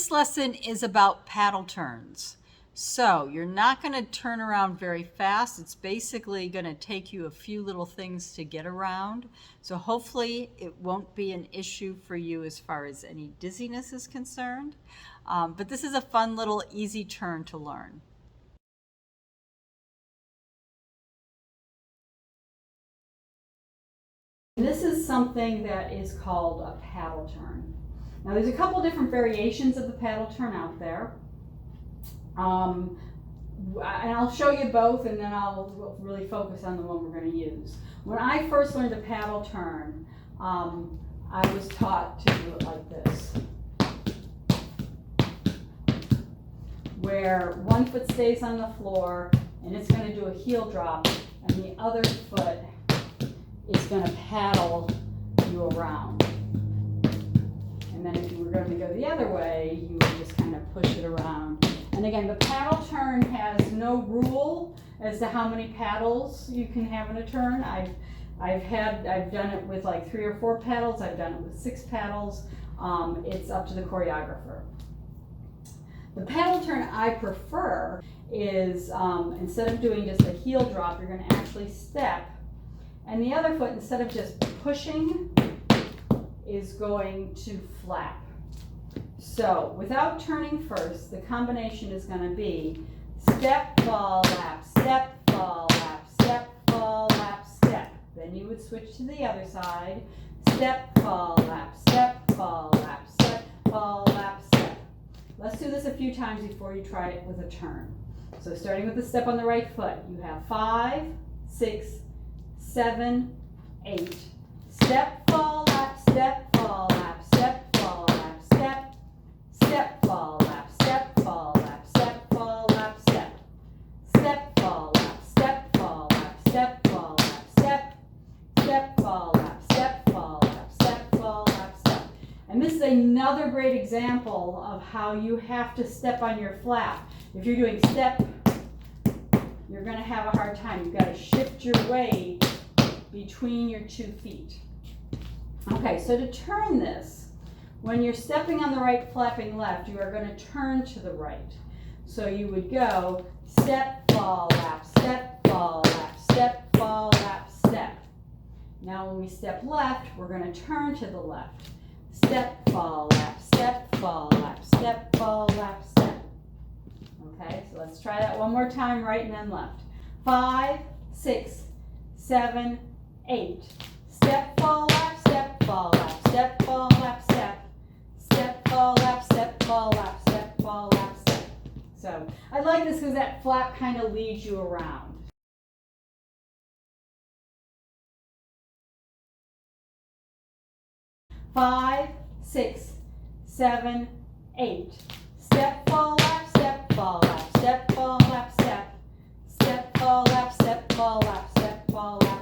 This lesson is about paddle turns. So you're not going to turn around very fast. It's basically going to take you a few little things to get around. So hopefully it won't be an issue for you as far as any dizziness is concerned. But this is a fun little easy turn to learn. This is something that is called a paddle turn. Now there's a couple different variations of the paddle turn out there. And I'll show you both, and then I'll really focus on the one we're going to use. When I first learned a paddle turn, I was taught to do it like this, where one foot stays on the floor and it's going to do a heel drop, and the other foot is going to paddle you around. And then if you were going to go the other way, you would just kind of push it around. And again, the paddle turn has no rule as to how many paddles you can have in a turn. I've done it with like 3 or 4 paddles. I've done it with 6 paddles. It's up to the choreographer. The paddle turn I prefer is instead of doing just a heel drop, you're going to actually step, and the other foot, instead of just pushing, is going to flap. So without turning first, the combination is going to be step, fall, lap, step, fall, lap, step, fall, lap, step. Then you would switch to the other side. Step, fall, lap, step, fall, lap, step, fall, lap, step. Let's do this a few times before you try it with a turn. So starting with the step on the right foot, you have 5, 6, 7, 8. Step, fall, lap, step, fall, lap, step, fall, lap, step, step, fall, lap, step, fall, lap, step, fall, lap, step, step, fall, lap, step, fall, lap, step, fall, lap, step, step, fall, lap, step, fall, lap, step, fall, lap, step. And this is another great example of how you have to step on your flap. If you're doing step, you're going to have a hard time. You've got to shift your weight between your 2 feet. Okay, so to turn this, when you're stepping on the right, flapping left, you are going to turn to the right. So you would go step, fall, lap, step, fall, lap, step, fall, lap, step. Now when we step left, we're going to turn to the left. Step, fall, lap, step, fall, lap, step, fall, lap, step. Okay, so let's try that one more time, right and then left. 5, 6, 7, 8. Step, fall, lap, step, fall, lap, step, fall, lap, step. Step, fall, lap, step, fall, lap, step, fall, lap, step. So I like this because that flap kind of leads you around. Five, 6, 7, 8. Step, fall, lap, step, fall, lap, step, fall, lap, step. Step, fall, lap, step, fall, lap, step, fall, lap.